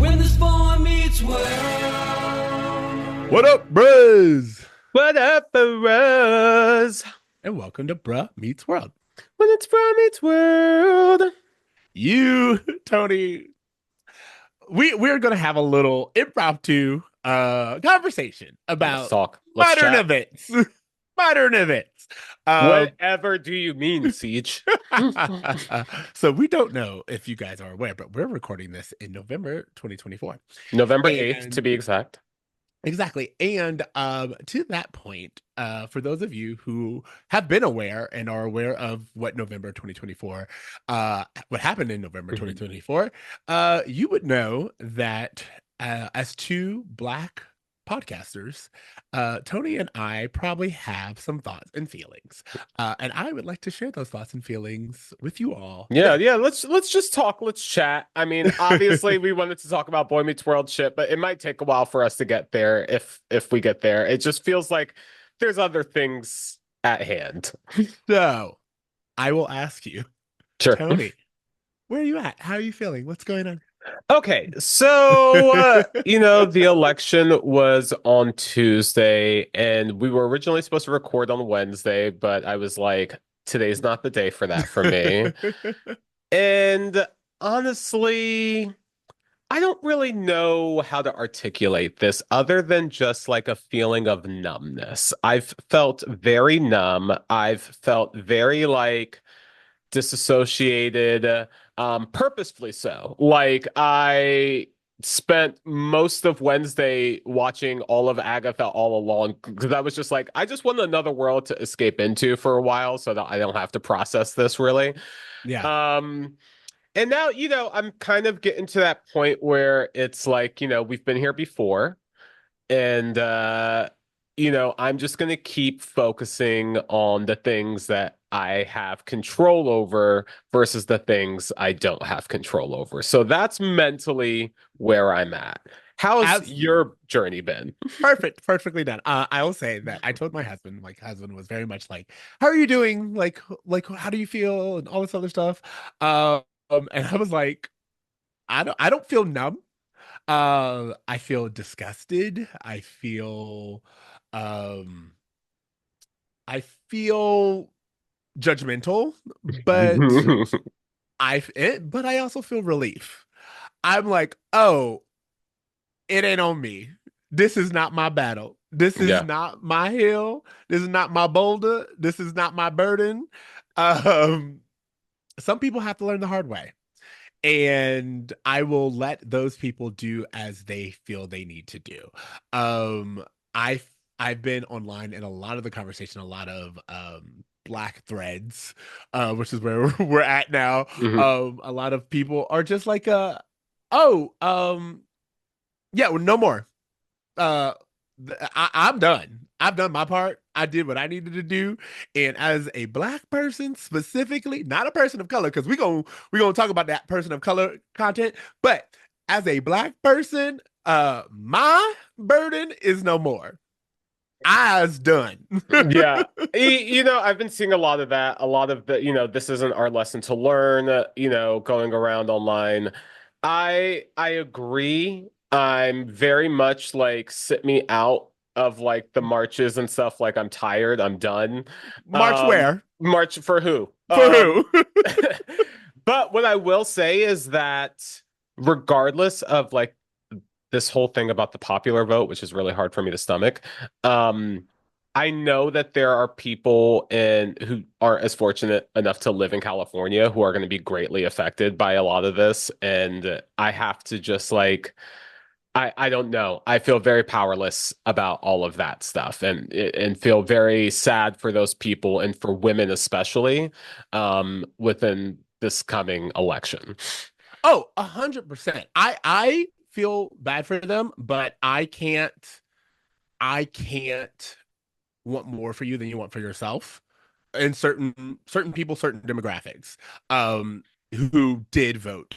When this boy meets world. What up, bros? What up, bros? And welcome to Bruh Meets World. When it's from its world. You, Tony, we're gonna have a little impromptu conversation Let's about talk. Let's modern chat. events. Modern events. Whatever do you mean, Ceej? So we don't know if you guys are aware, but we're recording this in November 2024. November 8th, And to be exact. exactly. And to that point, for those of you who have been aware and are aware of what November 2024, what happened in November 2024, you would know that as two Black podcasters, Tony and I probably have some thoughts and feelings. And I would like to share those thoughts and feelings with you all. Yeah. Let's just talk. Let's chat. I mean, obviously, we wanted to talk about Boy Meets World shit, but it might take a while for us to get there. If we get there, it just feels like there's other things at hand. So I will ask you, Sure. Tony, where are you at? How are you feeling? What's going on? Okay, so the election was on Tuesday, and we were originally supposed to record on Wednesday, but I was like, today's not the day for that for me. And honestly, I don't really know how to articulate this other than just like a feeling of numbness. I've felt very numb. I've felt very like disassociated, purposefully so. Like I spent most of Wednesday watching all of Agatha all along because I was just like, I just want another world to escape into for a while so that I don't have to process this really. Yeah. And now, I'm kind of getting to that point where it's like, we've been here before. And I'm just going to keep focusing on the things that I have control over versus the things I don't have control over. So that's mentally where I'm at. How's your journey been? Perfectly done. I will say that I told my husband was very much like, "How are you doing? How do you feel?" and all this other stuff. And I was like, I don't feel numb. I feel disgusted. Um, I feel judgmental, but but I also feel relief. I'm like, oh, it ain't on me. This is not my battle. This is Yeah. not my hill. This is not my boulder. This is not my burden. Um, some people have to learn the hard way. And I will let those people do as they feel they need to do. Um, I've been online in a lot of the conversation, a lot of Black threads, which is where we're at now. Mhm. A lot of people are just like, oh, yeah, well, no more. Uh, I'm done. I've done my part. I did what I needed to do. And as a Black person, specifically, not a person of color, because we're gonna talk about that person of color content, but as a Black person, my burden is no more. I's done. Yeah. I've been seeing a lot of that, a lot of this isn't our lesson to learn, going around online. I agree. I'm very much like sit me out of like the marches and stuff. Like I'm tired, I'm done. March where? March for who? For who? But what I will say is that regardless of like this whole thing about the popular vote, which is really hard for me to stomach. I know that there are people who aren't as fortunate enough to live in California who are going to be greatly affected by a lot of this. And I have to just like, I don't know. I feel very powerless about all of that stuff and feel very sad for those people and for women especially within this coming election. Oh, 100%. I feel bad for them, but I can't want more for you than you want for yourself. And certain people, certain demographics, who did vote.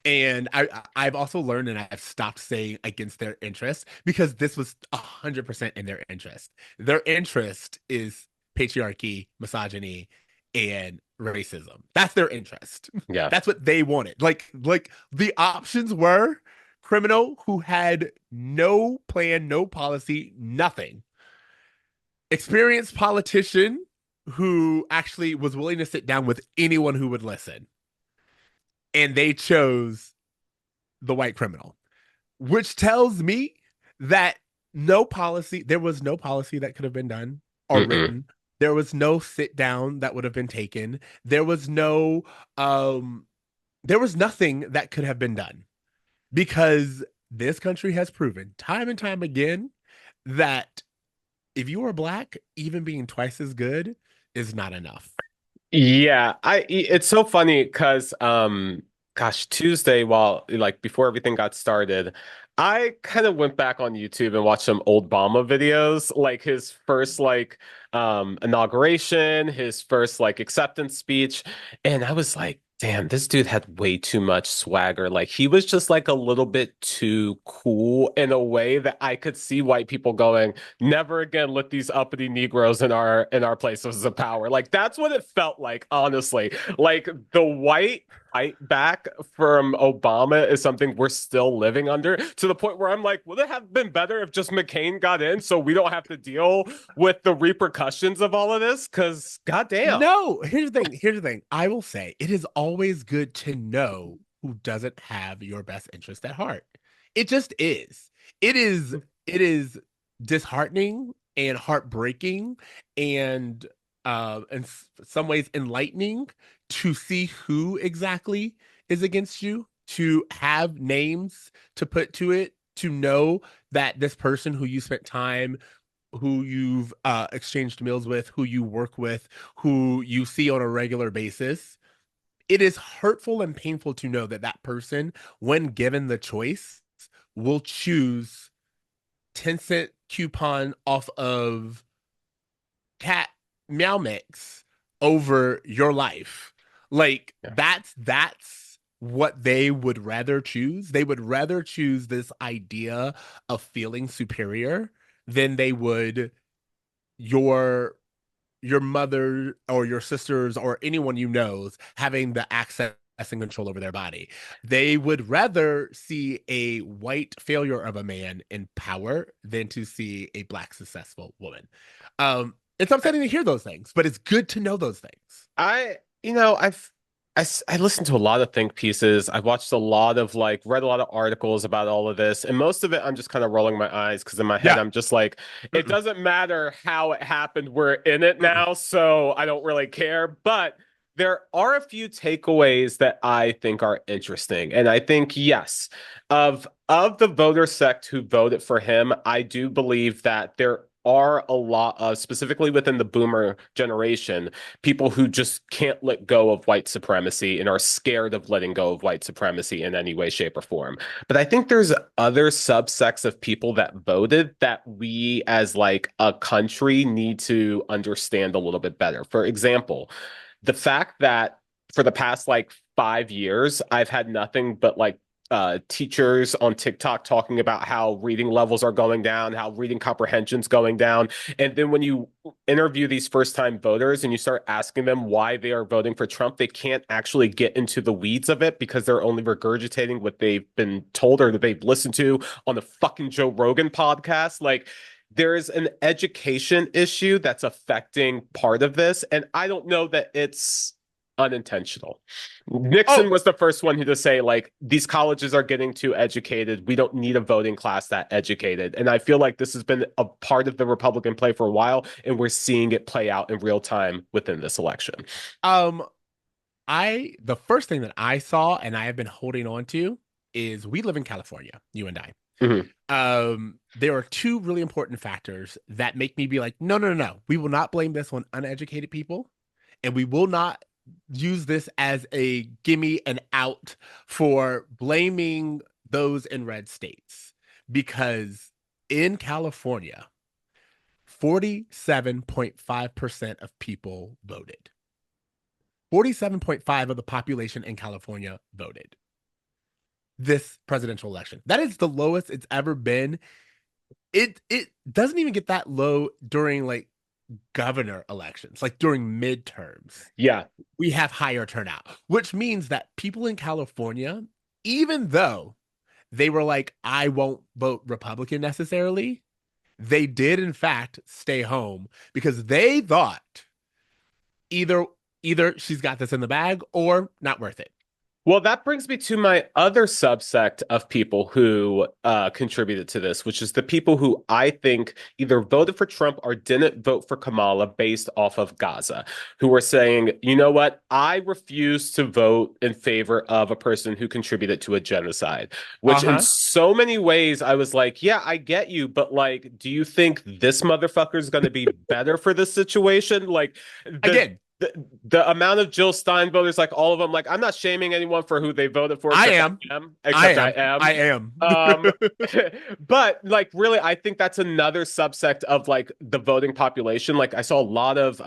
And I've also learned and I've stopped saying against their interest because this was 100% in their interest. Their interest is patriarchy, misogyny, and racism. That's their interest. Yeah. That's what they wanted. Like the options were criminal who had no plan, no policy, nothing. Experienced politician who actually was willing to sit down with anyone who would listen. And they chose the white criminal, which tells me that there was no policy that could have been done or Mm-mm. written. There was no sit down that would have been taken. Um, there was nothing that could have been done because this country has proven time and time again that if you are black, even being twice as good is not enough. Yeah, it's so funny because gosh, Tuesday while like before everything got started, I kind of went back on YouTube and watched some old Obama videos, like his first like inauguration, his first like acceptance speech, and I was like, damn, this dude had way too much swagger. Like he was just like a little bit too cool in a way that I could see white people going, never again let these uppity Negroes in our places of power. Like that's what it felt like, honestly. Like the white fight back from Obama is something we're still living under to the point where I'm like, would it have been better if just McCain got in so we don't have to deal with the repercussions of all of this? Because goddamn. No, here's the thing. Here's the thing. I will say it is always good to know who doesn't have your best interest at heart. It just is. It is disheartening and heartbreaking and in some ways enlightening to see who exactly is against you, to have names to put to it, to know that this person who you spent time, who you've exchanged meals with, who you work with, who you see on a regular basis. It is hurtful and painful to know that that person, when given the choice, will choose 10-cent coupon off of cat meow mix over your life. Like Yeah. that's what they would rather choose. They would rather choose this idea of feeling superior than they would your your mother or your sisters or anyone you knows having the access and control over their body. They would rather see a white failure of a man in power than to see a black successful woman. It's upsetting to hear those things, but it's good to know those things. I, you know, I listened to a lot of think pieces. I watched a lot of like read a lot of articles about all of this, and most of it I'm just kind of rolling my eyes because in my head Yeah. I'm just like, it Mm-mm, doesn't matter how it happened. We're in it mm-mm. now, so I don't really care. But there are a few takeaways that I think are interesting, and I think yes, of the voter sect who voted for him, I do believe that there are a lot of specifically within the boomer generation people who just can't let go of white supremacy and are scared of letting go of white supremacy in any way, shape, or form. But I think there's other subsects of people that voted that we as like a country need to understand a little bit better. For example, the fact that for the past like 5 years, I've had nothing but like teachers on TikTok talking about how reading levels are going down, how reading comprehension's going down. And then when you interview these first time voters and you start asking them why they are voting for Trump, they can't actually get into the weeds of it because they're only regurgitating what they've been told or that they've listened to on the fucking Joe Rogan podcast. Like, there's an education issue that's affecting part of this. And I don't know that it's unintentional. Nixon Oh, was the first one who to say, like, these colleges are getting too educated. We don't need a voting class that educated. And I feel like this has been a part of the Republican play for a while, and we're seeing it play out in real time within this election. um, the first thing that I saw and I have been holding on to is we live in California, you and I. Mhm. There are two really important factors that make me be like, no, no, no, no. We will not blame this on uneducated people, and we will not use this as a gimme and out for blaming those in red states. Because in California, 47.5% of people voted. 47.5 of the population in California voted this presidential election. That is the lowest it's ever been. It doesn't even get that low during like governor elections, like during midterms, Yeah. we have higher turnout, which means that people in California, even though they were like, I won't vote Republican necessarily, they did in fact stay home because they thought either either she's got this in the bag or not worth it. Well, that brings me to my other subsect of people who contributed to this, which is the people who I think either voted for Trump or didn't vote for Kamala based off of Gaza, who were saying, you know what, I refuse to vote in favor of a person who contributed to a genocide, which in Uh-huh. so many ways I was like, yeah, I get you, but like, do you think this motherfucker is going to be better for this situation? Like, the Again, the amount of Jill Stein voters, like all of them, like I'm not shaming anyone for who they voted for, I except am. I am, I except I am. am. I am. Um, but like really, I think that's another subsect of like the voting population. Like I saw a lot of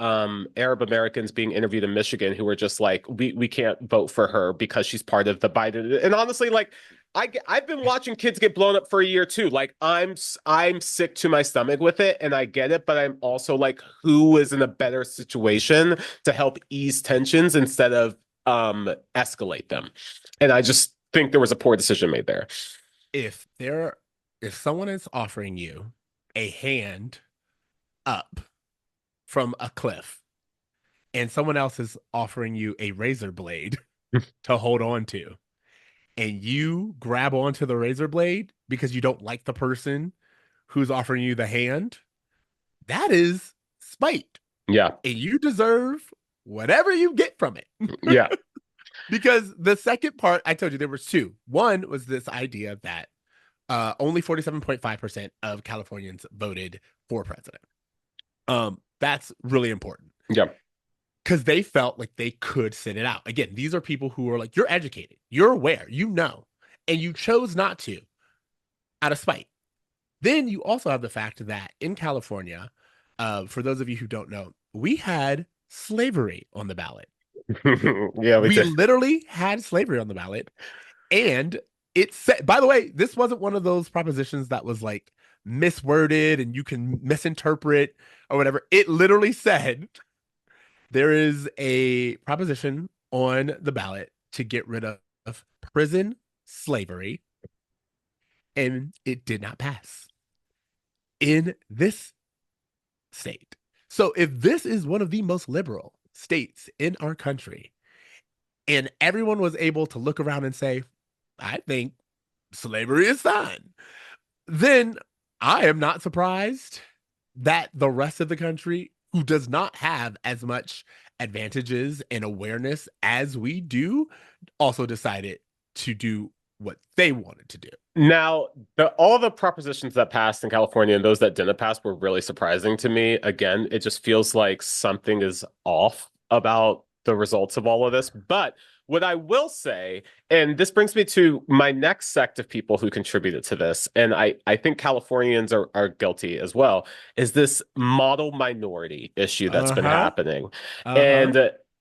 Arab Americans being interviewed in Michigan who were just like, we can't vote for her because she's part of the Biden. And honestly, like I've been watching kids get blown up for a year too. Like I'm sick to my stomach with it, and I get it, but I'm also like, who is in a better situation to help ease tensions instead of escalate them? And I just think there was a poor decision made there. if there if someone is offering you a hand up from a cliff and someone else is offering you a razor blade to hold on to, and you grab onto the razor blade because you don't like the person who's offering you the hand, that is spite. Yeah, And you deserve whatever you get from it. yeah. Because the second part, I told you there was two. One was this idea that only 47.5% of Californians voted for president. That's really important Yeah. because they felt like they could sit it out. Again, these are people who are like, you're educated, you're aware, you know, and you chose not to out of spite. Then you also have the fact that in California, for those of you who don't know, we had slavery on the ballot. Yeah, we We did. literally had slavery on the ballot. And it said, by the way, this wasn't one of those propositions that was like misworded and you can misinterpret or whatever. It literally said there is a proposition on the ballot to get rid of prison slavery, and it did not pass in this state. So if this is one of the most liberal states in our country, and everyone was able to look around and say, I think slavery is fine, then I am not surprised that the rest of the country, who does not have as much advantages and awareness as we do, also decided to do what they wanted to do. Now, all the propositions that passed in California and those that didn't pass were really surprising to me. Again, it just feels like something is off about the results of all of this. But what I will say, and this brings me to my next sect of people who contributed to this, and I think Californians are guilty as well, is this model minority issue that's Uh been huh. happening. Uh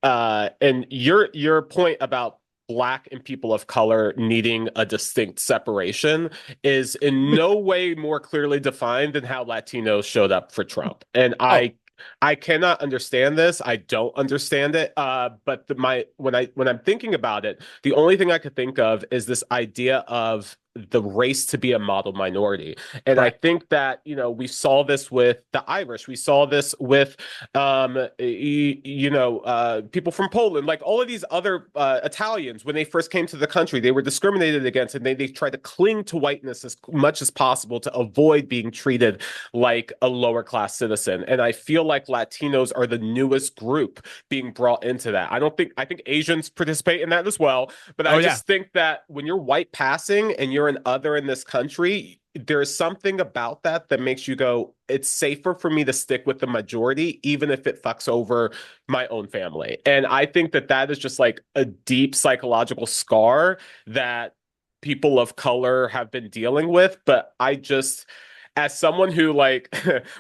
huh. And your point about Black and people of color needing a distinct separation is in no way more clearly defined than how Latinos showed up for Trump. And Oh, I cannot understand this. I don't understand it. But when I'm thinking about it, the only thing I could think of is this idea of the race to be a model minority. And I correct. think that, we saw this with the Irish. We saw this with, people from Poland, like all of these other Italians, when they first came to the country, they were discriminated against and they tried to cling to whiteness as much as possible to avoid being treated like a lower class citizen. And I feel like Latinos are the newest group being brought into that. I think Asians participate in that as well. But Oh I yeah. just think that when you're white passing and you're an other in this country, there's something about that makes you go, it's safer for me to stick with the majority, even if it fucks over my own family. And I think that is just like a deep psychological scar that people of color have been dealing with. But as someone who like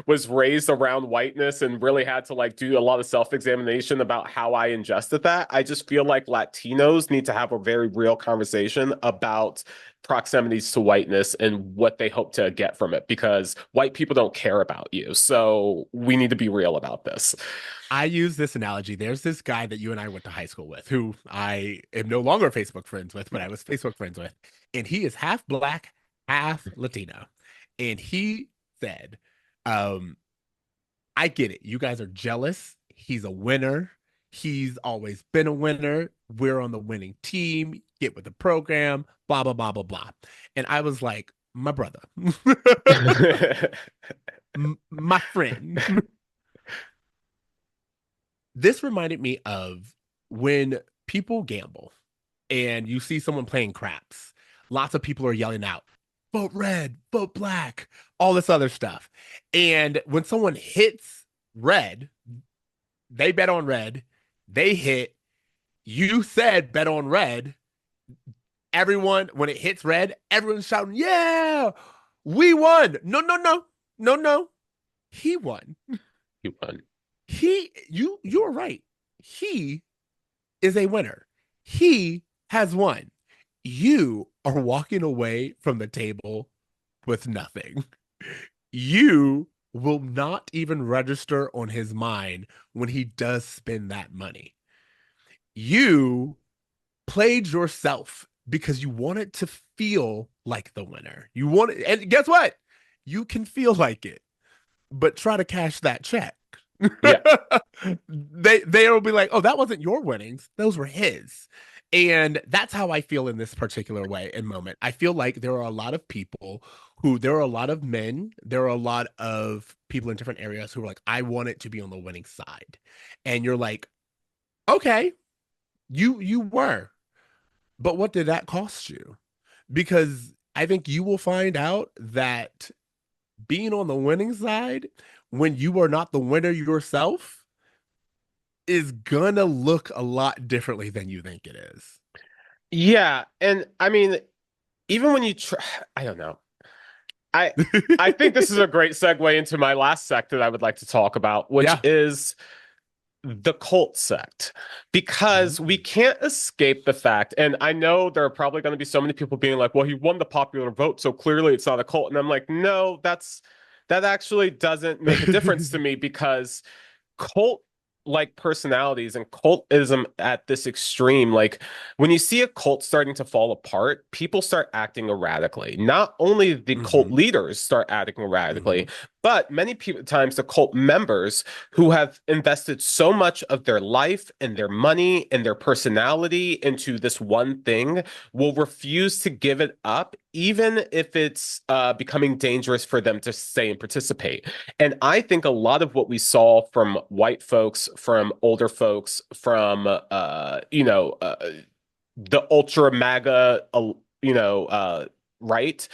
was raised around whiteness and really had to like do a lot of self-examination about how I ingested that, I just feel like Latinos need to have a very real conversation about proximities to whiteness and what they hope to get from it because white people don't care about you. So we need to be real about this. I use this analogy. There's this guy that you and I went to high school with, who I am no longer Facebook friends with, but I was Facebook friends with. And he is half black, half Latino. And he said, um, I get it. You guys are jealous. He's a winner. He's always been a winner. We're on the winning team. Get with the program, blah, blah, blah, blah, blah. And I was like, my brother, my friend. This reminded me of when people gamble and you see someone playing craps. Lots of people are yelling out, vote red, vote black, all this other stuff. And when someone hits red, they bet on red, they hit, you said bet on red. Everyone, when it hits red, everyone's shouting, yeah, we won. No, no, no, no, no. He won. You won. You're right. He is a winner. He has won. You are walking away from the table with nothing. You will not even register on his mind when he does spend that money. You played yourself because you wanted to feel like the winner. You want it, and guess what? You can feel like it, but try to cash that check. Yeah. They'll be like, oh, that wasn't your winnings, those were his. And that's how I feel in this particular way and moment. I feel like there are a lot of people who, there are a lot of men, there are a lot of people in different areas who are like, I want it to be on the winning side. And you're like, okay, you were, but what did that cost you? Because I think you will find out that being on the winning side when you are not the winner yourself is gonna look a lot differently than you think it is. Yeah, and I mean, even when you try, I don't know. I I think this is a great segue into my last sect that I would like to talk about, which Yeah. is the cult sect. Because we Mm. can't escape the fact, and I know there are probably going to be so many people being like, well, he won the popular vote, so clearly it's not a cult. And I'm like, no, that actually doesn't make a difference to me because cult like personalities and cultism at this extreme, like when you see a cult starting to fall apart, people start acting erratically. Not only the cult Hmm. leaders start acting erratically, Hmm. but many people times the cult members who have invested so much of their life and their money and their personality into this one thing will refuse to give it up even if it's becoming dangerous for them to stay and participate. And I think a lot of what we saw from white folks, from older folks, from the ultra MAGA, right,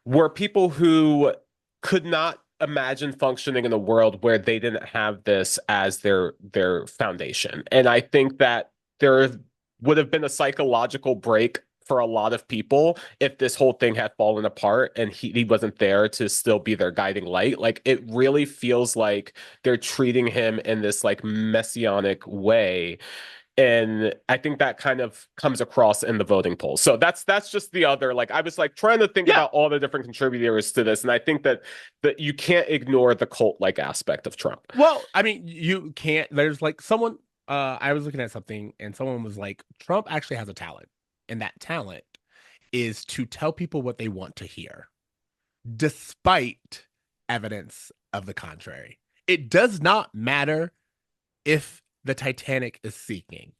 were people who could not imagine functioning in a world where they didn't have this as their foundation. And I think that there would have been a psychological break for a lot of people if this whole thing had fallen apart and he wasn't there to still be their guiding light. Like it really feels like they're treating him in this like messianic way, and I think that kind of comes across in the voting polls. So that's just the other, like I was like trying to think Yeah. about all the different contributors to this, and I think that you can't ignore the cult like aspect of Trump. Well, I mean, you can't. There's like someone. I was looking at something, and someone was like, Trump actually has a talent, and that talent is to tell people what they want to hear, despite evidence of the contrary. It does not matter if the Titanic is sinking.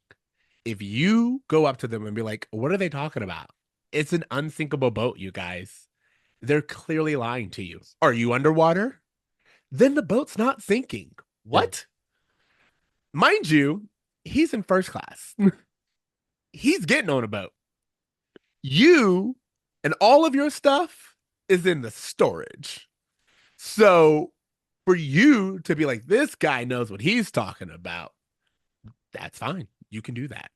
If you go up to them and be like, what are they talking about? It's an unsinkable boat, you guys. They're clearly lying to you. Are you underwater? Then the boat's not sinking. Yeah. What? Mind you, he's in first class. He's getting on a boat. You and all of your stuff is in the storage. So for you to be like, this guy knows what he's talking about, that's fine. You can do that.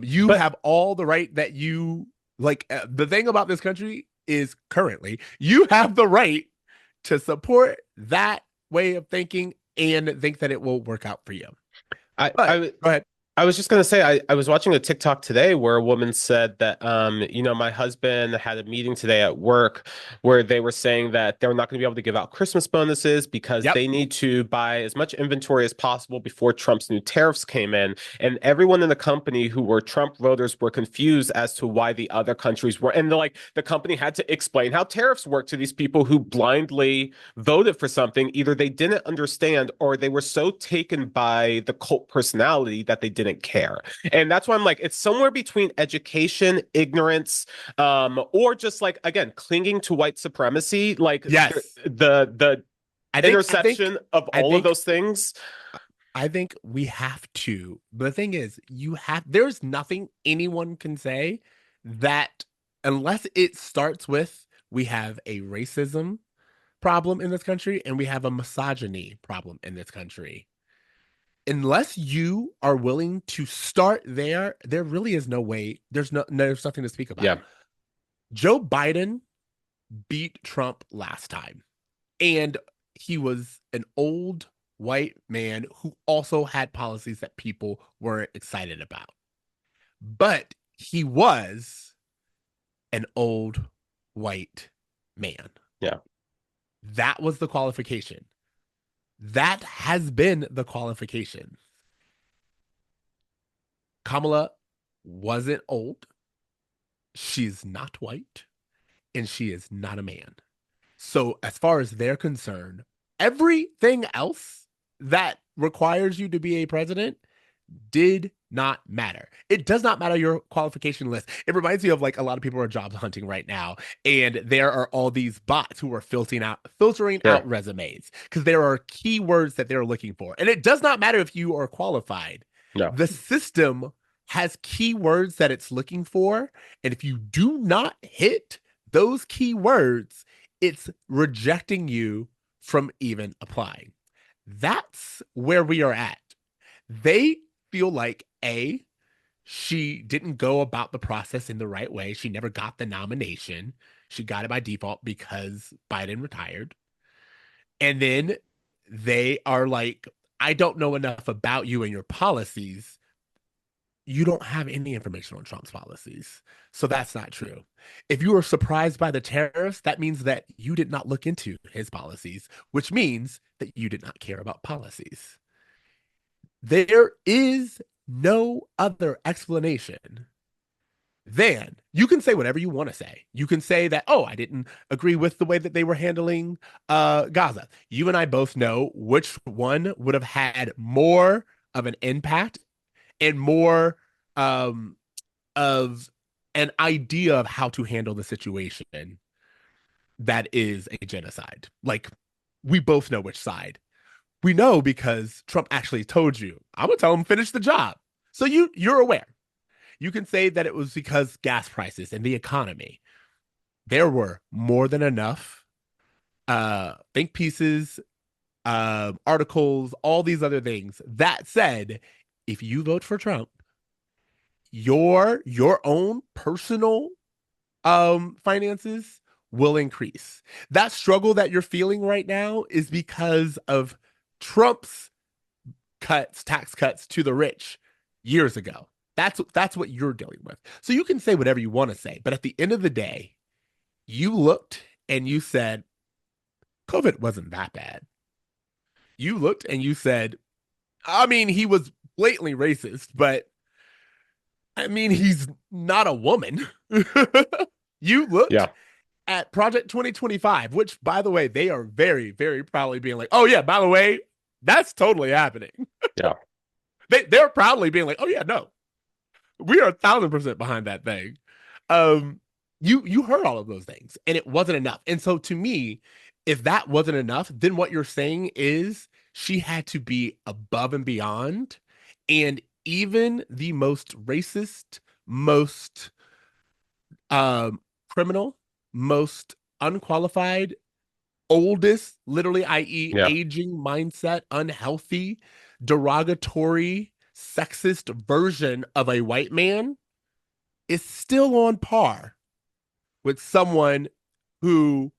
You But have all the right that you like. The thing about this country is currently you have the right to support that way of thinking and think that it will work out for you. I, But I go ahead. I was just gonna say I was watching a TikTok today where a woman said that my husband had a meeting today at work where they were saying that they're not gonna be able to give out Christmas bonuses because Yep. they need to buy as much inventory as possible before Trump's new tariffs came in. And everyone in the company who were Trump voters were confused as to why the other countries were, and like the company had to explain how tariffs work to these people who blindly voted for something. Either they didn't understand or they were so taken by the cult personality that they didn't care. And that's why I'm like, it's somewhere between education, ignorance, or just like again, clinging to white supremacy, like Yes. the I think I think intersection of I all of think those things. I think we have to. The thing is, there's nothing anyone can say that unless it starts with we have a racism problem in this country and we have a misogyny problem in this country. Unless you are willing to start there, there really is no way. There's nothing to speak about. Yeah, Joe Biden beat Trump last time, and he was an old white man who also had policies that people weren't excited about. But he was an old white man. yeah, That was the qualification. That has been the qualification. Kamala wasn't old. She's not white, and she is not a man. So, as far as they're concerned, everything else that requires you to be a president did not matter. It does not matter your qualification list. It reminds me of like a lot of people are job hunting right now, and there are all these bots who are filtering out sure. resumes because there are keywords that they're looking for. And it does not matter if you are qualified. No, The system has keywords that it's looking for, and if you do not hit those keywords, it's rejecting you from even applying. That's where we are at. They feel like she didn't go about the process in the right way. She never got the nomination. She got it by default because Biden retired. And then they are like, I don't know enough about you and your policies. You don't have any information on Trump's policies. So that's not true. If you were surprised by the tariffs, that means that you did not look into his policies, which means that you did not care about policies. There is no other explanation than you can say whatever you want to say. You can say that, oh, I didn't agree with the way that they were handling Gaza. You and I both know which one would have had more of an impact and more um, of an idea of how to handle the situation that is a genocide. Like, we both know which side. We know because Trump actually told you, I'm gonna tell him finish the job. So you're aware. You can say that it was because gas prices and the economy. There were more than enough think pieces, articles, all these other things that said if you vote for Trump, your own personal finances will increase. That struggle that you're feeling right now is because of Trump's tax cuts to the rich years ago. That's what you're dealing with. So you can say whatever you want to say, but at the end of the day, you looked and you said COVID wasn't that bad. You looked and you said, I mean, he was blatantly racist, but I mean, he's not a woman. You looked yeah, at Project 2025, which, by the way, they are very, very proudly being like, oh, yeah, by the way, that's totally happening. yeah. They're proudly being like, oh, yeah, no, we are 1,000% behind that thing. Um, you heard all of those things, and it wasn't enough. And so, to me, if that wasn't enough, then what you're saying is she had to be above and beyond, and even the most racist, most criminal, most unqualified, oldest, literally, i.e., Yeah. aging mindset, unhealthy, derogatory, sexist version of a white man is still on par with someone who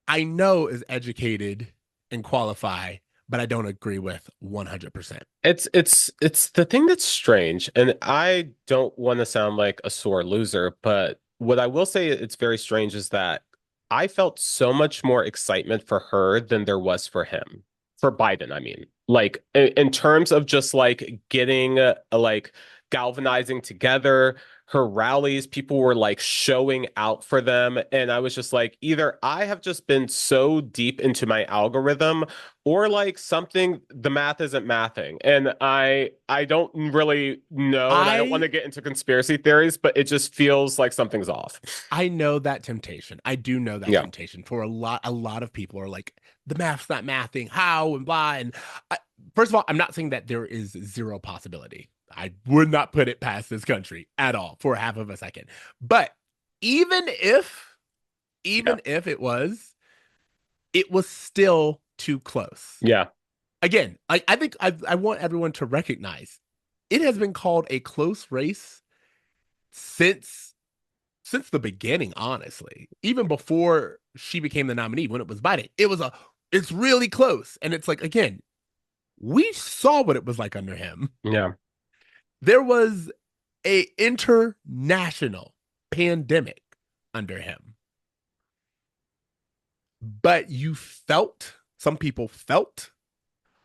I know is educated and qualify, but I don't agree with 100%. It's the thing that's strange, and I don't want to sound like a sore loser, but what I will say it's very strange is that I felt so much more excitement for her than there was for him. For Biden, I mean. Like in terms of just like getting like galvanizing together, her rallies, people were like showing out for them, and I was just like, either I have just been so deep into my algorithm or like something the math isn't mathing, and I don't really know, and I don't want to I get into conspiracy theories, but it just feels like something's off. I know that temptation. I do know that Yeah. temptation. For a lot of people are like, the math's not mathing, how and blah. And I, first of all, I'm not saying that there is zero possibility. I would not put it past this country at all for half of a second. But even if, Yeah. even if it was still too close. Yeah. Again, I think I want everyone to recognize it has been called a close race since the beginning, honestly. Even before she became the nominee, when it was Biden, it's really close. And it's like, again, we saw what it was like under him. Yeah. There was a international pandemic under him. But some people felt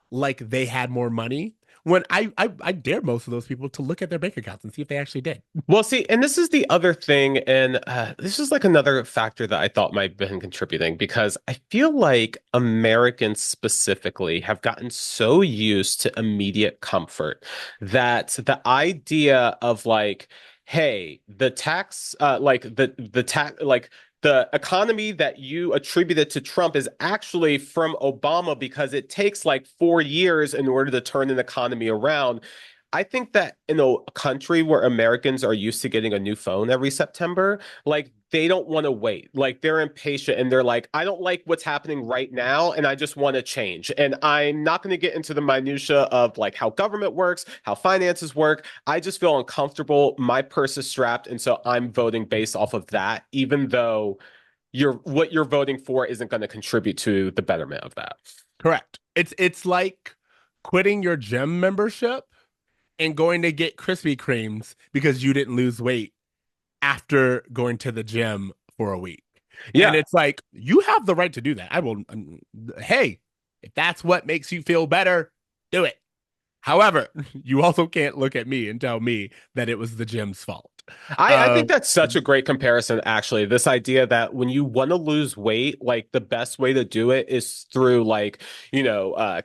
like they had more money when I dare most of those people to look at their bank accounts and see if they actually did. Well, see, and this is the other thing, and this is like another factor that I thought might have been contributing because I feel like Americans specifically have gotten so used to immediate comfort that the idea of like, hey, the tax, like the tax, like the economy that you attributed to Trump is actually from Obama because it takes like 4 years in order to turn an economy around. I think that in a country where Americans are used to getting a new phone every September, like they don't want to wait. Like they're impatient and they're like, I don't like what's happening right now and I just want to change. And I'm not going to get into the minutia of like how government works, how finances work. I just feel uncomfortable. My purse is strapped and so I'm voting based off of that, even though what you're voting for isn't going to contribute to the betterment of that. Correct. It's like quitting your gym membership and going to get Krispy Kremes because you didn't lose weight after going to the gym for a week. And Yeah. it's like, you have the right to do that. I will, hey, if that's what makes you feel better, do it. However, you also can't look at me and tell me that it was the gym's fault. I think Um, that's such a great comparison, actually. This idea that when you want to lose weight, like the best way to do it is through like,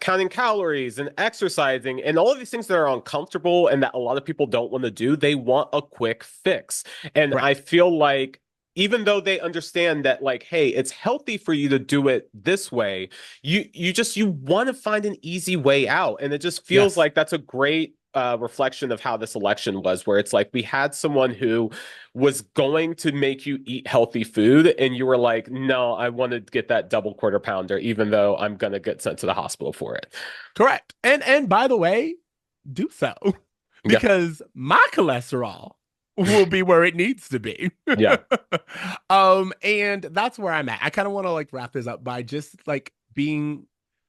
counting calories and exercising and all of these things that are uncomfortable and that a lot of people don't want to do. They want a quick fix. And I correct. feel like even though they understand that like, hey, it's healthy for you to do it this way, you want to find an easy way out. And it just feels Yes. like that's a great reflection of how this election was, where it's like we had someone who was going to make you eat healthy food, and you were like, no, I want to get that double quarter pounder, even though I'm gonna get sent to the hospital for it. Correct. And by the way, do so Yeah, because my cholesterol will be where it needs to be. yeah, And that's where I'm at. I kind of want to like wrap this up by just like being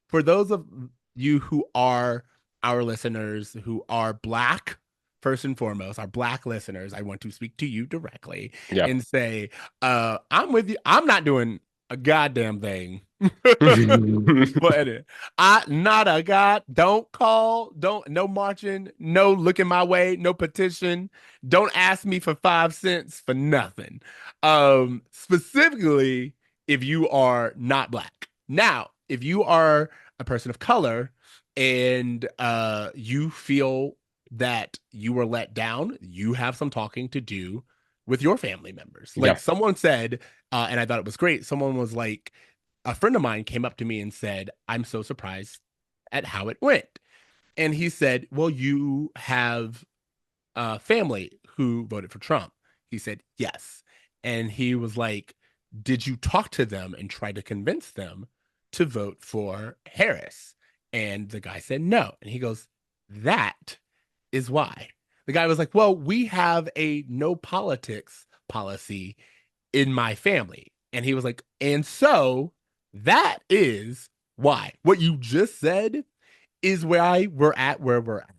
for those of you who are our listeners who are black, first and foremost, our black listeners, I want to speak to you directly yeah. and say, I'm with you. I'm not doing a goddamn thing. But I not a god. Don't call. Don't no marching. No looking my way. No petition. Don't ask me for 5 cents for nothing. Specifically, if you are not black. Now, if you are a person of color and you feel that you were let down, you have some talking to do with your family members. Like Yeah, someone said, and I thought it was great. Someone was like, a friend of mine came up to me and said, I'm so surprised at how it went. And he said, well, you have a family who voted for Trump. He said, yes. And he was like, did you talk to them and try to convince them to vote for Harris? And the guy said, no. And he goes, that is why. The guy was like, well, we have a no politics policy in my family. And he was like, and so That is why what you just said is why we're at where we're at.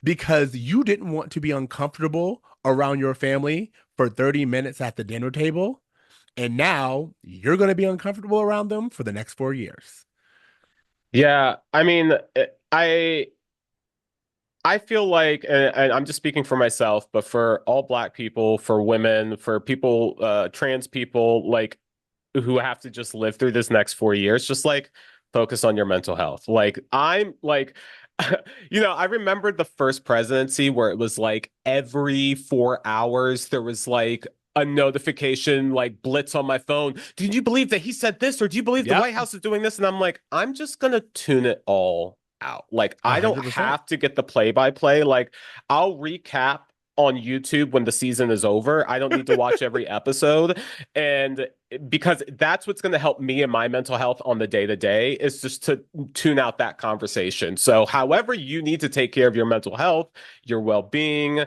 Because you didn't want to be uncomfortable around your family for 30 minutes at the dinner table. And now you're going to be uncomfortable around them for the next 4 years. Yeah, I mean, I feel like, and I'm just speaking for myself, but for all Black people, for women, for people, trans people, like who have to just live through this next 4 years, just like focus on your mental health. Like I'm like, I remember the first presidency where it was like every 4 hours there was like a notification like blitz on my phone. Did you believe that he said this, or do you believe the Yep. White House is doing this? And I'm like, I'm just gonna tune it all out. Like I don't 100%. have to get the play by play. Like I'll recap on YouTube when the season is over. I don't need to watch every episode. And because that's what's going to help me and my mental health on the day to day is just to tune out that conversation. So, however, you need to take care of your mental health, your well being,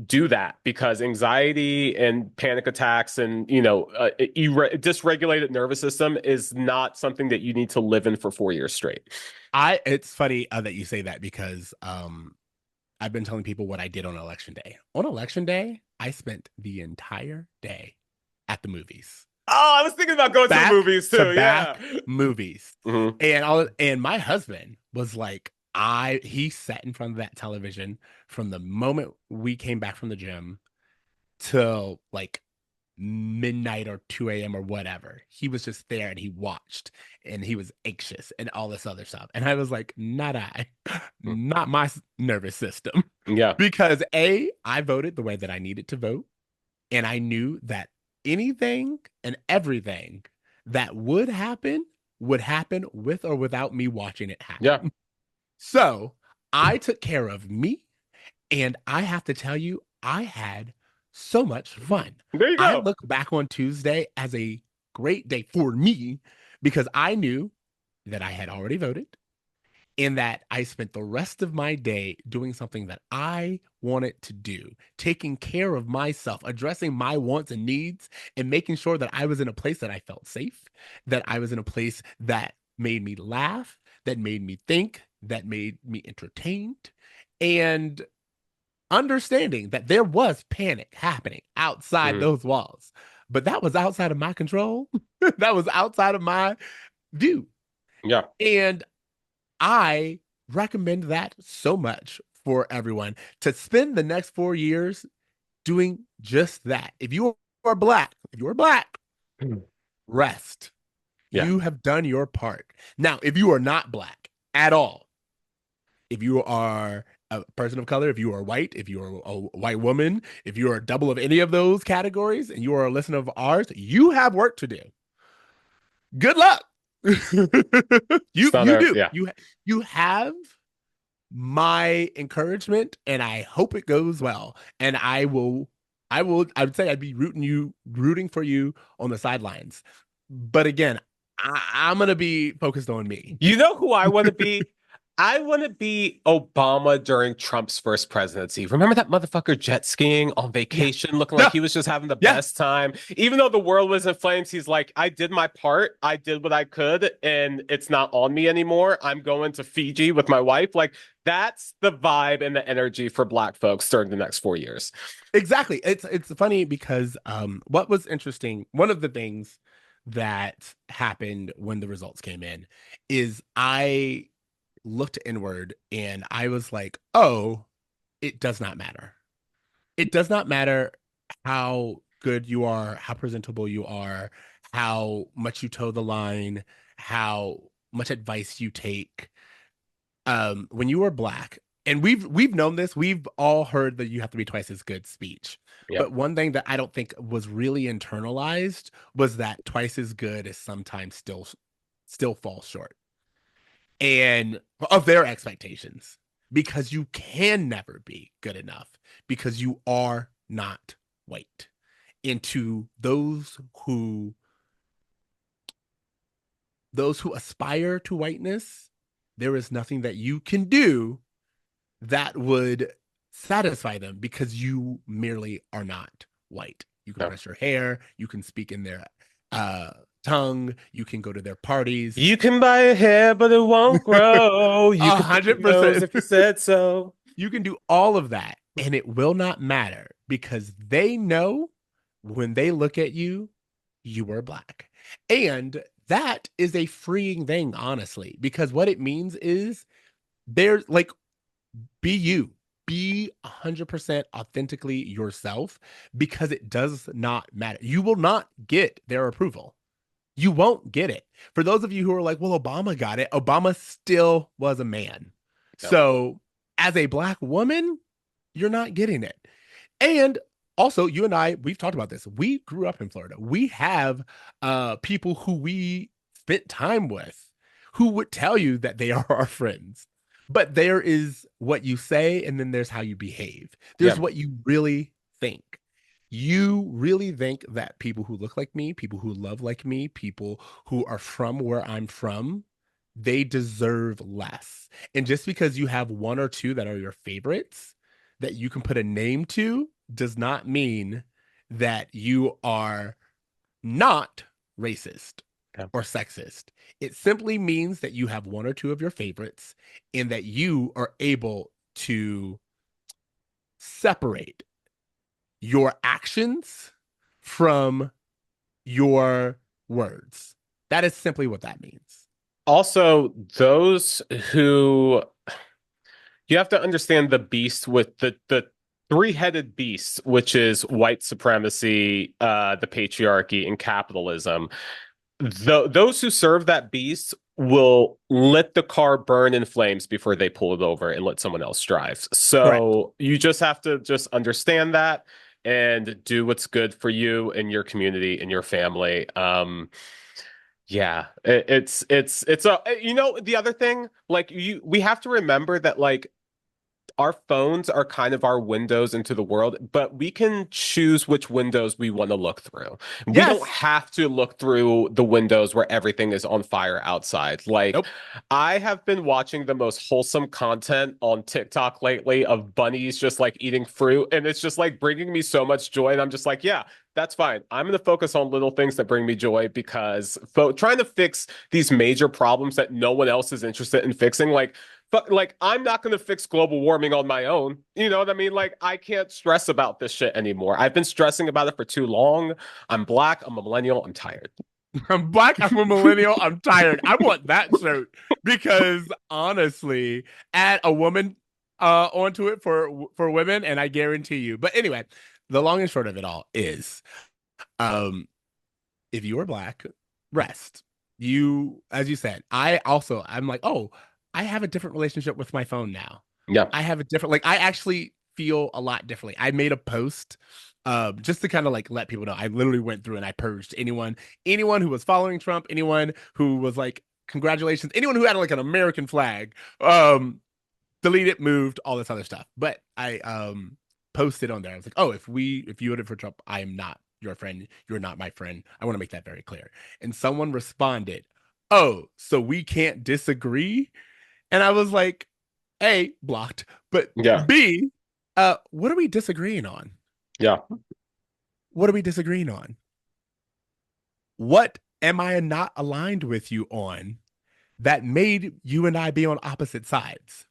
do that because anxiety and panic attacks and, dysregulated nervous system is not something that you need to live in for 4 years straight. It's funny that you say that because I've been telling people what I did on election day. On election day, I spent the entire day at the movies. Oh, I was thinking about going to the Back movies to too. Yeah. back movies. Mhm. And my husband was like, he sat in front of that television from the moment we came back from the gym till like midnight or 2 a.m. or whatever. He was just there and he watched and he was anxious and all this other stuff. And I was like, not I, not my nervous system. Yeah. Because I voted the way that I needed to vote. And I knew that anything and everything that would happen with or without me watching it Yeah. happen. So I took care of me. And I have to tell you, I had so much fun. There you I go. look back on Tuesday as a great day for me because I knew that I had already voted and that I spent the rest of my day doing something that I wanted to do, taking care of myself, addressing my wants and needs, and making sure that I was in a place that I felt safe, that I was in a place that made me laugh, that made me think, that made me entertained. And understanding that there was panic happening outside Mhm. those walls, but that was outside of my control. That was outside of my view. Yeah. And I recommend that so much for everyone to spend the next 4 years doing just that. If you are black, Mhm. rest. Yeah. You have done your part. Now, if you are not black at all, if you are a person of color, if you are white, if you are a white woman, if you are a double of any of those categories and you are a listener of ours, you have work to do. Good luck. It's you not you a, do. yeah. You have my encouragement and I hope it goes well. And I would say I'd be rooting for you on the sidelines. But again, I'm gonna be focused on me. You know who I want to be? I want to be Obama during Trump's first presidency. Remember that motherfucker jet skiing on Yeah. vacation, looking like Yeah. he was just having the Yeah. best time? Even though the world was in flames, he's like, I did my part. I did what I could, and it's not on me anymore. I'm going to Fiji with my wife. Like, that's the vibe and the energy for Black folks during the next 4 years. Exactly. It's funny because what was interesting, one of the things that happened when the results came in is I looked inward and I was like, "Oh, it does not matter. It does not matter how good you are, how presentable you are, how much you toe the line, how much advice you take. When you are black, and we've known this, we've all heard that you have to be twice as good speech. Yep. But one thing that I don't think was really internalized was that twice as good is sometimes still falls short and of their expectations because you can never be good enough because you are not white. And to those who aspire to whiteness, there is nothing that you can do that would satisfy them because you merely are not white. You can No. press your hair, you can speak in their tongue. You can go to their parties. You can buy a hair, but it won't grow. You A could pick your hundred nose percent. if you said so. You can do all of that, and it will not matter because they know when they look at you, you are black. And that is a freeing thing, honestly, because what it means is there's like, be you, be 100% authentically yourself because it does not matter. You will not get their approval. You won't get it. For those of you who are like, well, Obama got it, Obama still was a man. Yep. So, as a black woman, you're not getting it. And also, you and I, we've talked about this. We grew up in Florida. We have people who we spent time with who would tell you that they are our friends. But there is what you say, and then there's how you behave. There's Yeah. what you really think. You really think that people who look like me, people who love like me, people who are from where I'm from, they deserve less. And just because you have one or two that are your favorites that you can put a name to does not mean that you are not racist Yeah. or sexist. It simply means that you have one or two of your favorites and that you are able to separate your actions from your words. That is simply what that means. Also, those who you have to understand the beast with the three-headed beast, which is white supremacy, the patriarchy, and capitalism. Those who serve that beast will let the car burn in flames before they pull it over and let someone else drive. Correct. So you just have to just understand that and do what's good for you and your community and your family. Yeah, it's a the other thing, like we have to remember that like our phones are kind of our windows into the world, but we can choose which windows we want to look through. We don't Yes. have to look through the windows where everything is on fire outside. Like, Nope. I have been watching the most wholesome content on TikTok lately of bunnies just like eating fruit, and it's just like bringing me so much joy. And I'm just like, yeah, that's fine. I'm going to focus on little things that bring me joy because trying to fix these major problems that no one else is interested in fixing, but like I'm not going to fix global warming on my own. You know what I mean? Like I can't stress about this shit anymore. I've been stressing about it for too long. I'm black, I'm a millennial, I'm tired. I'm black, I'm a millennial, I'm tired. I want that shirt because honestly, add a woman onto it for women, and I guarantee you. But anyway, the long and short of it all is um if you are black, rest. You, as you said, I'm like, oh, I have a different relationship with my phone now. Yeah. I have a different, like, I actually feel a lot differently. I made a post just to kind of like let people know. I literally went through and I purged anyone who was following Trump, anyone who was like, congratulations, anyone who had like an American flag, deleted, moved, all this other stuff. But I posted on there. I was like, oh, if you voted for Trump, I am not your friend. You're not my friend. I want to make that very clear. And someone responded, oh, so we can't disagree? And I was like, A, blocked, but Yeah. B, what are we disagreeing on? Yeah. What are we disagreeing on? What am I not aligned with you on that made you and I be on opposite sides?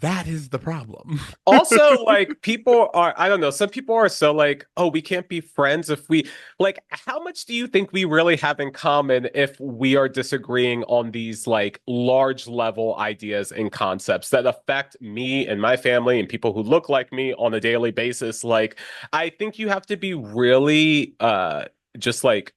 That is the problem. Also, like people are, I don't know, some people are so like, oh, we can't be friends if we like, how much do you think we really have in common if we are disagreeing on these like large level ideas and concepts that affect me and my family and people who look like me on a daily basis? Like, I think you have to be really just like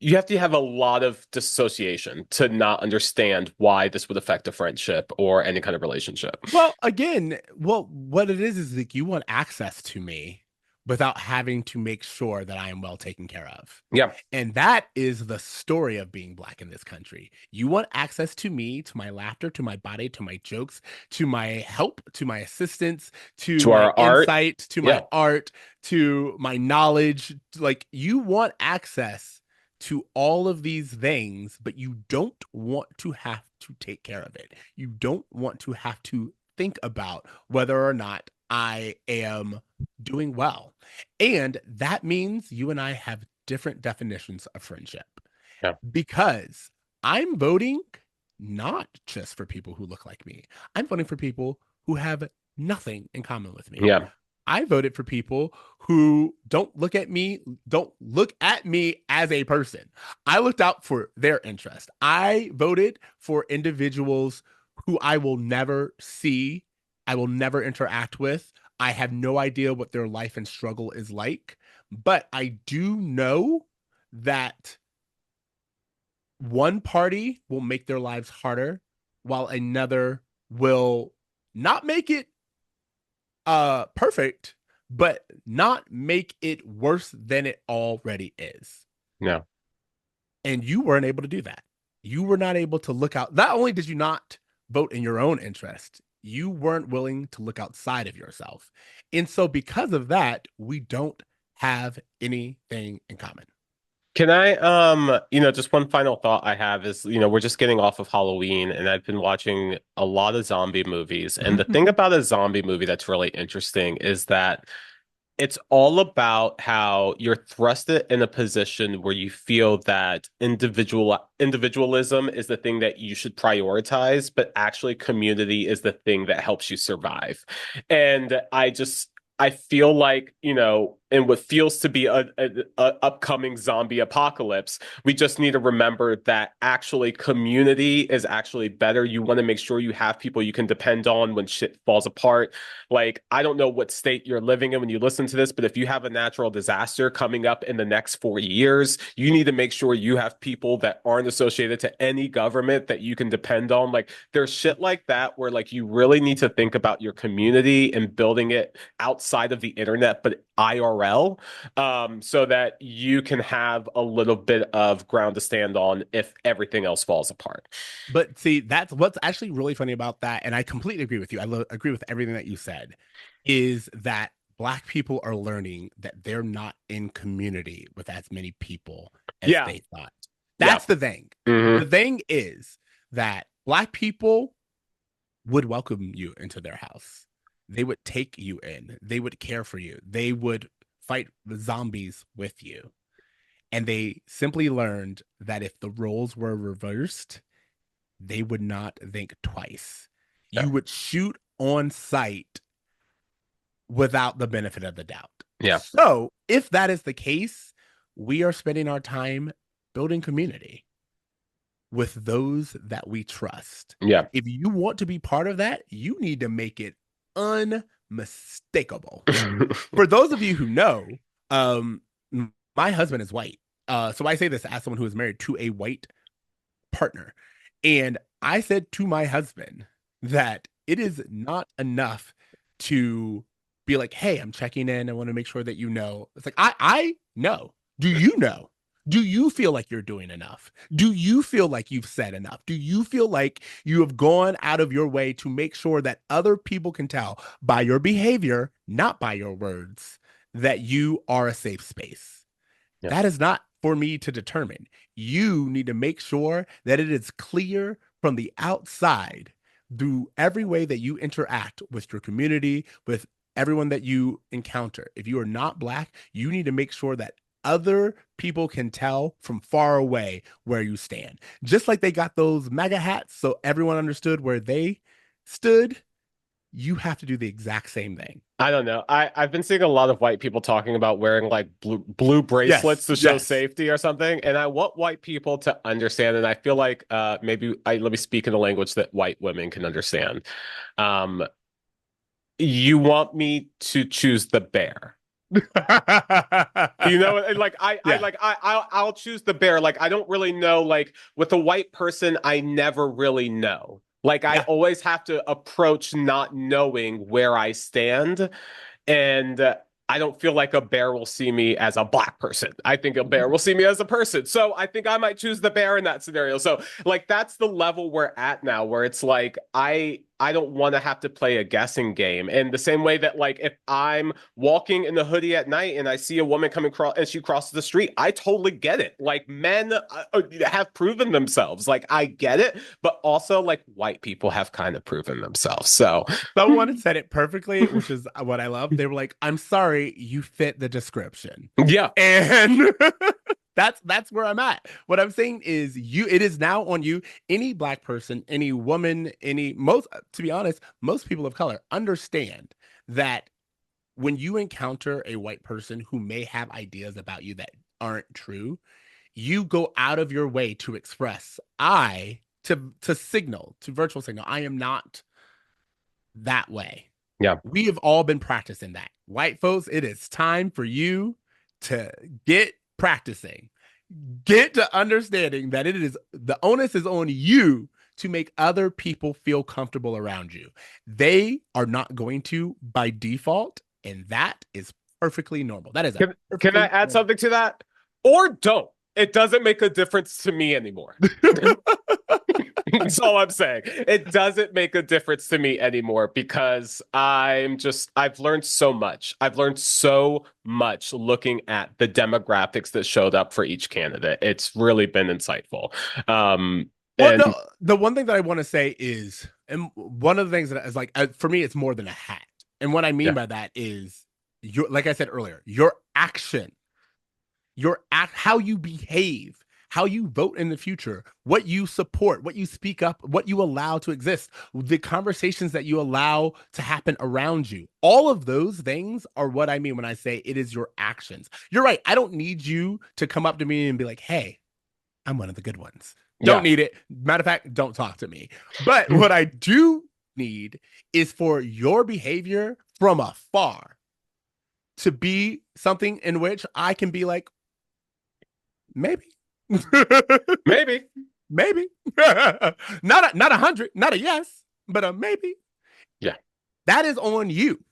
you have to have a lot of dissociation to not understand why this would affect a friendship or any kind of relationship. Well, again, well, what it is like you want access to me without having to make sure that I am well taken care of. Yeah. And that is the story of being black in this country. You want access to me, to my laughter, to my body, to my jokes, to my help, to my assistance, to To my our art. insight, to Yeah. my art, to my knowledge. Like you want access to all of these things, but you don't want to have to take care of it. You don't want to have to think about whether or not I am doing well. And that means you and I have different definitions of friendship Yeah. because I'm voting not just for people who look like me. I'm voting for people who have nothing in common with me. Yeah. I voted for people who don't look at me as a person. I looked out for their interest. I voted for individuals who I will never see, I will never interact with. I have no idea what their life and struggle is like, but I do know that one party will make their lives harder while another will not make it perfect, but not make it worse than it already is. No. And you weren't able to do that. You were not able to look out. Not only did you not vote in your own interest, you weren't willing to look outside of yourself. And so because of that, we don't have anything in common. Can I, just one final thought I have is, we're just getting off of Halloween and I've been watching a lot of zombie movies. And the thing about a zombie movie that's really interesting is that it's all about how you're thrusted in a position where you feel that individualism is the thing that you should prioritize, but actually community is the thing that helps you survive. And I feel like, in what feels to be a upcoming zombie apocalypse, we just need to remember that actually community is actually better. You want to make sure you have people you can depend on when shit falls apart. Like, I don't know what state you're living in when you listen to this, but if you have a natural disaster coming up in the next 4 years, you need to make sure you have people that aren't associated to any government that you can depend on. Like, there's shit like that where like you really need to think about your community and building it outside of the internet, but IRL, so that you can have a little bit of ground to stand on if everything else falls apart. But see, that's what's actually really funny about that. And I completely agree with you. Agree with everything that you said, is that Black people are learning that they're not in community with as many people as Yeah, they thought. yeah. That's the thing. The Hmm. thing is that Black people would welcome you into their house. They would take you in. They would care for you. They would fight the zombies with you. And they simply learned that if the roles were reversed, they would not think twice. Yeah, You would shoot on sight without the benefit of the doubt. yeah, So, if that is the case, we are spending our time building community with those that we trust. yeah. If you want to be part of that, you need to make it unmistakable. For those of you who know, um, my husband is white. So I say this as someone who is married to a white partner. And I said to my husband that it is not enough to be like, hey, I'm checking in. I want to make sure that you know. It's like, I know. Do you know? Do you feel like you're doing enough? Do you feel like you've said enough? Do you feel like you have gone out of your way to make sure that other people can tell by your behavior, not by your words, that you are a safe space? Yeah, That is not for me to determine. You need to make sure that it is clear from the outside through every way that you interact with your community, with everyone that you encounter. If you are not Black, you need to make sure that other people can tell from far away where you stand. Just like they got those MAGA hats so everyone understood where they stood, you have to do the exact same thing. I don't know. I've been seeing a lot of white people talking about wearing like blue bracelets Yes, to show yes. safety or something, and I want white people to understand. And I feel like maybe I let me speak in a language that white women can understand. Um, you want me to choose the bear. Like Yeah, I'll choose the bear. Like I don't really know. Like with a white person, I never really know. Like I yeah. always have to approach not knowing where I stand, and I don't feel like a bear will see me as a Black person. I think a bear will see me as a person. So I think I might choose the bear in that scenario. So like that's the level we're at now, where it's like don't want to have to play a guessing game. And the same way that like if I'm walking in the hoodie at night and I see a woman coming across and she crosses the street, I totally get it. Like men have proven themselves. Like I get it, but also like white people have kind of proven themselves. So Someone said it perfectly, which is what I love. They were like, "I'm sorry, you fit the description." yeah. And that's where I'm at. What I'm saying is it is now on you. Any black person, any woman, to be honest, most people of color understand that when you encounter a white person who may have ideas about you that aren't true, you go out of your way to express, to signal, to virtual signal, I am not that way. Yeah. We have all been practicing that. White folks, it is time for you to get practicing. Get to understanding that the onus is on you to make other people feel comfortable around you. They are not going to by default, and that is perfectly normal. That is Can I add something to that? Or don't. It doesn't make a difference to me anymore. That's all I'm saying. It doesn't make a difference to me anymore because I've learned so much. I've learned so much looking at the demographics that showed up for each candidate. It's really been insightful. The one thing that I want to say is, and one of the things that is like, for me, it's more than a hat. And what I mean by that is, like I said earlier, your action, how you behave, how you vote in the future, what you support, what you speak up, what you allow to exist, the conversations that you allow to happen around you. All of those things are what I mean when I say it is your actions. You're right. I don't need you to come up to me and be like, hey, I'm one of the good ones. Don't need it. Matter of fact, don't talk to me. But what I do need is for your behavior from afar to be something in which I can be like, maybe. maybe not 100, not a yes, but a maybe. Yeah, that is on you.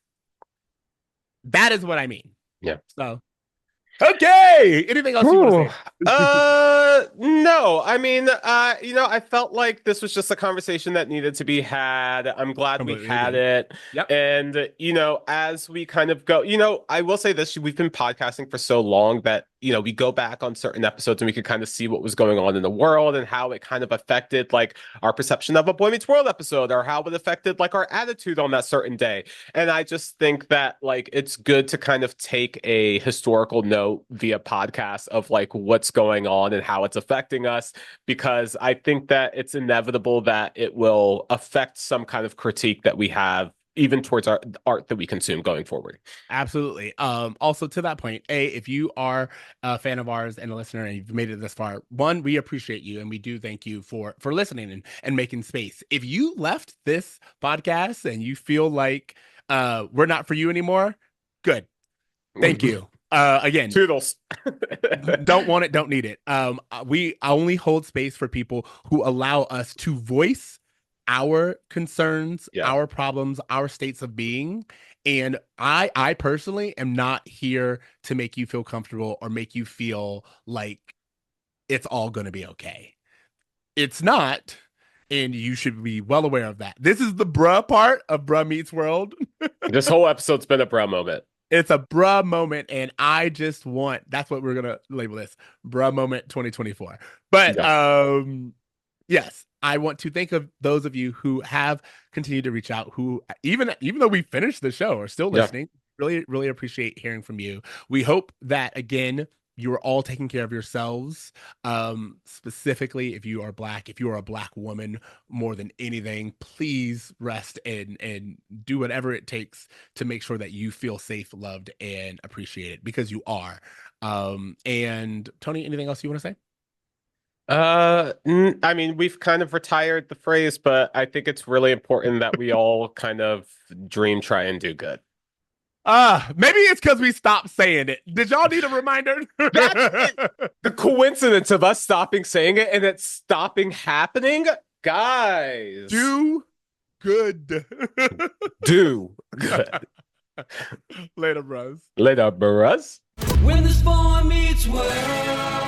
That is what I mean. Yeah. So okay, anything else you want to say? No, I mean, I felt like this was just a conversation that needed to be had. I'm glad we had it. Yep. And as we kind of go, I will say this: we've been podcasting for so long that we go back on certain episodes and we could kind of see what was going on in the world and how it kind of affected like our perception of a Boy Meets World episode or how it affected like our attitude on that certain day. And I just think that like it's good to kind of take a historical note via podcast of like what's going on and how it's affecting us, because I think that it's inevitable that it will affect some kind of critique that we have even towards our art that we consume going forward. Absolutely. Also to that point, if you are a fan of ours and a listener and you've made it this far, one, we appreciate you and we do thank you for listening and making space. If you left this podcast and you feel like we're not for you anymore, good. Thank you. Again, toodles. Don't want it, don't need it. We only hold space for people who allow us to voice our concerns, our problems, our states of being. And I personally am not here to make you feel comfortable or make you feel like it's all going to be okay. It's not. And you should be well aware of that. This is the bruh part of Bruh Meets World. This whole episode's been a bruh moment. It's a bruh moment, and I just want, that's what we're going to label this, bruh moment 2024. But yes, I want to thank of those of you who have continued to reach out, who even though we finished the show are still listening. Really, really appreciate hearing from you. We hope that, again, you are all taking care of yourselves. Specifically, if you are Black, if you are a Black woman, more than anything, please rest and do whatever it takes to make sure that you feel safe, loved, and appreciated, because you are. And Tony, anything else you want to say? I mean, we've kind of retired the phrase, but I think it's really important that we all kind of dream, try, and do good. Maybe it's because we stopped saying it. Did y'all need a reminder? That's the coincidence of us stopping saying it and it stopping happening. Guys, do good. Do good. Later, bros. Later, bros. When this boy meets world.